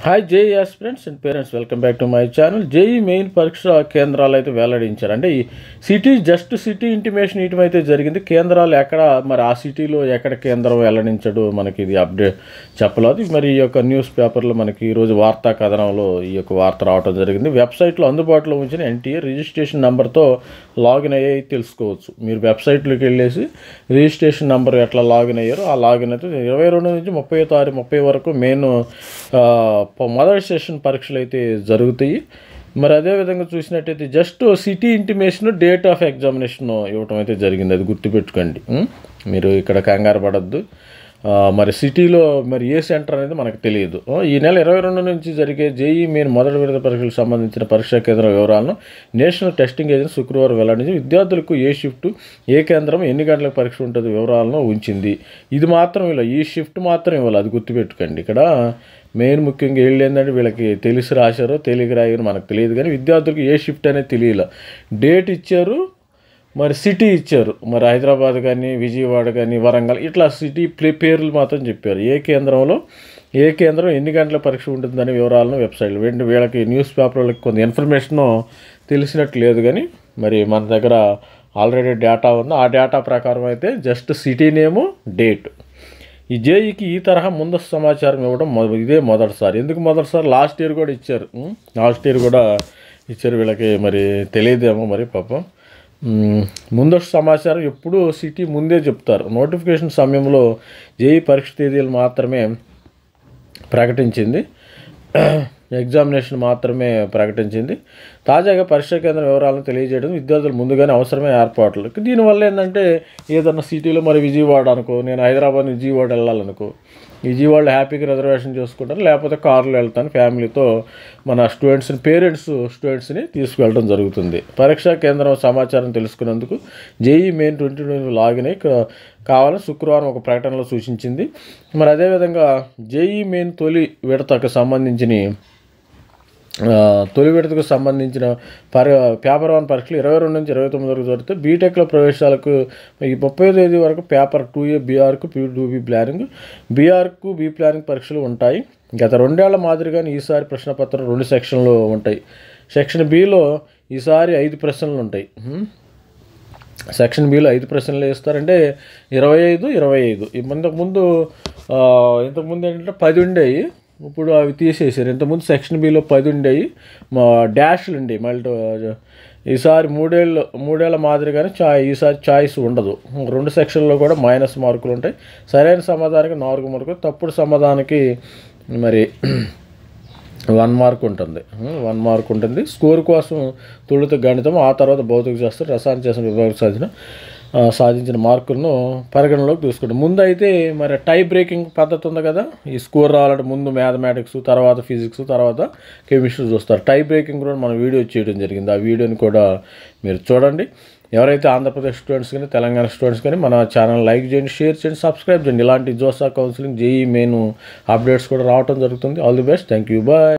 Hi JEE aspirants and parents, welcome back to my channel. JEE main పరీక్ష కేంద్రాలు అయితే వెల్లడించారు. అంటే ఈ సిటీ ఇంటిమేషన్ ఇయటం అయితే జరిగింది. కేంద్రాలు ఎక్కడ, మరి ఆ సిటీలో ఎక్కడ కేంద్రం వెల్లడించడు మనకి ఇది అప్డేట్ చెప్పలేదు. మరి ఈ యొక్క న్యూస్ పేపర్లో మనకి ఈరోజు వార్తా కథనంలో ఈ యొక్క వార్త రావడం జరిగింది. వెబ్సైట్లో అందుబాటులో ఉంచిన ఎన్టీఏ రిజిస్ట్రేషన్ నెంబర్తో లాగిన్ అయ్యి తెలుసుకోవచ్చు. మీరు వెబ్సైట్లోకి వెళ్ళేసి రిజిస్ట్రేషన్ నెంబర్ ఎట్లా లాగిన్ అయ్యారో ఆ లాగిన్ అయితే 22 నుంచి 30 వరకు మెయిన్ మొదటి సెషన్ పరీక్షలు అయితే జరుగుతాయి. మరి అదేవిధంగా చూసినట్టయితే just city intimation, date of examination ఇవ్వటం అయితే జరిగింది. అది గుర్తుపెట్టుకోండి. మీరు ఇక్కడ కంగారు పడద్దు. మరి సిటీలో మరి ఏ సెంటర్ అనేది మనకు తెలియదు. ఈ నెల 22 నుంచి జరిగే జేఈ మెయిన్ మొదటి విడత పరీక్షలకు సంబంధించిన పరీక్షా కేంద్రం వివరాలను నేషనల్ టెస్టింగ్ ఏజెన్సీ శుక్రవారం వెల్లడించి విద్యార్థులకు ఏ షిఫ్ట్, ఏ కేంద్రం, ఎన్ని గంటలకు పరీక్ష ఉంటుంది వివరాలను ఉంచింది. ఇది మాత్రం ఇలా, ఈ షిఫ్ట్ మాత్రం ఇవ్వాలి. అది గుర్తుపెట్టుకోండి. ఇక్కడ మెయిన్ ముఖ్యంగా వీళ్ళు ఏంటంటే వీళ్ళకి తెలిసి రాశారో తెలియక రాయారో మనకు తెలియదు, కానీ విద్యార్థులకు ఏ షిఫ్ట్ అనేది తెలియలే. డేట్ ఇచ్చారు, మరి సిటీ ఇచ్చారు. మరి హైదరాబాద్ కానీ, విజయవాడ కానీ, వరంగల్ ఇట్లా సిటీ పేర్లు మాత్రం చెప్పారు. ఏ కేంద్రం ఎన్ని గంటల పరీక్ష ఉంటుందనే వివరాలను వెబ్సైట్లో వీళ్ళకి న్యూస్ పేపర్లకి కొంత ఇన్ఫర్మేషన్ తెలిసినట్టు లేదు, కానీ మరి మన దగ్గర ఆల్రెడీ డేటా ఉంది. ఆ డేటా ప్రకారం అయితే జస్ట్ సిటీ నేము, డేట్. ఈ జేఈకి ఈ తరహా ముందస్తు సమాచారం ఇవ్వడం ఇదే మొదటిసారి. ఎందుకు మొదటిసారి? లాస్ట్ ఇయర్ కూడా ఇచ్చారు. వీళ్ళకి మరి తెలియదేమో మరి పాపం. ముందస్తు సమాచారం ఎప్పుడూ సిటీ ముందే చెప్తారు. నోటిఫికేషన్ సమయంలో జేఈ పరీక్ష తేదీలు మాత్రమే ప్రకటించింది, ఎగ్జామినేషన్ మాత్రమే ప్రకటించింది. తాజాగా పరీక్షా కేంద్రం వివరాలను తెలియజేయడం విద్యార్థులు ముందుగానే అవసరమైన ఏర్పాట్లు. దీనివల్ల ఏంటంటే ఏదన్నా సిటీలో మరి విజయవాడ అనుకో, నేను హైదరాబాద్ నుంచి విజయవాడ వెళ్ళాలనుకో, విజయవాడలో హ్యాపీగా రిజర్వేషన్ చేసుకుంటాను, లేకపోతే కారులో వెళ్తాను ఫ్యామిలీతో. మన స్టూడెంట్స్ని తీసుకువెళ్ళడం జరుగుతుంది. పరీక్షా కేంద్రం సమాచారం తెలుసుకునేందుకు జేఈ మెయిన్ 2020 లాగిన్ అయి కావాలని శుక్రవారం ఒక ప్రకటనలో సూచించింది. మరి అదేవిధంగా జేఈ మెయిన్ తొలి విడతకు సంబంధించిన పేపర్ 1 పరీక్షలు 22 నుంచి 29 వరకు జరుగుతాయి. బీటెక్లో ప్రవేశాలకు ఈ 30వ తేదీ వరకు పేపర్ 2A బీఆర్కు, 2B ప్లానింగ్, బీఆర్కు బీ ప్లానింగ్ పరీక్షలు ఉంటాయి. గత 2 ఏళ్ల మాదిరిగానే ఈసారి ప్రశ్నపత్రం 2 సెక్షన్లు ఉంటాయి. సెక్షన్ బిలో ఈసారి 5 ప్రశ్నలు ఉంటాయి. సెక్షన్ బిలో 5 ప్రశ్నలు వేస్తారంటే 25. ఇంతకుముందు ఏంటంటే 10 ఉండేవి, ఇప్పుడు అవి తీసేసారు. ఇంతకుముందు సెక్షన్ బిలో 10 ఉండేవి, డాష్లు ఉండేవి. మళ్ళీ ఈసారి 3 ఏళ్ల మాదిరిగానే ఈసారి చాయిస్ ఉండదు. 2 సెక్షన్లో కూడా మైనస్ మార్కులు ఉంటాయి. సరైన సమాధానానికి 4 మార్కులు, తప్పుడు సమాధానానికి మరి 1 మార్క్ ఉంటుంది. 1 మార్క్ ఉంటుంది. స్కోర్ కోసం తొలుత గణితం, ఆ తర్వాత భౌతిక శాస్త్రం, రసాయన శాస్త్రం విభాగం సాధించిన మార్కులను పరిగణలోకి తీసుకుంటాం. ముందు అయితే మరి టై బ్రేకింగ్ పద్ధతి ఉంది కదా, ఈ స్కోర్ రావాలంటే ముందు మ్యాథమెటిక్స్, తర్వాత ఫిజిక్స్, తర్వాత కెమిస్ట్రీ చూస్తారు. టై బ్రేకింగ్ కూడా మనం వీడియో చేయడం జరిగింది. ఆ వీడియోని కూడా మీరు చూడండి. ఎవరైతే ఆంధ్రప్రదేశ్ స్టూడెంట్స్ కానీ, తెలంగాణ స్టూడెంట్స్ కానీ మన ఛానల్ లైక్ చేయండి, షేర్ చేయండి, సబ్స్క్రైబ్ చేయండి. ఇలాంటి JoSAA counselling, JEE Main updates కూడా రావడం జరుగుతుంది. All the best. Thank you. Bye.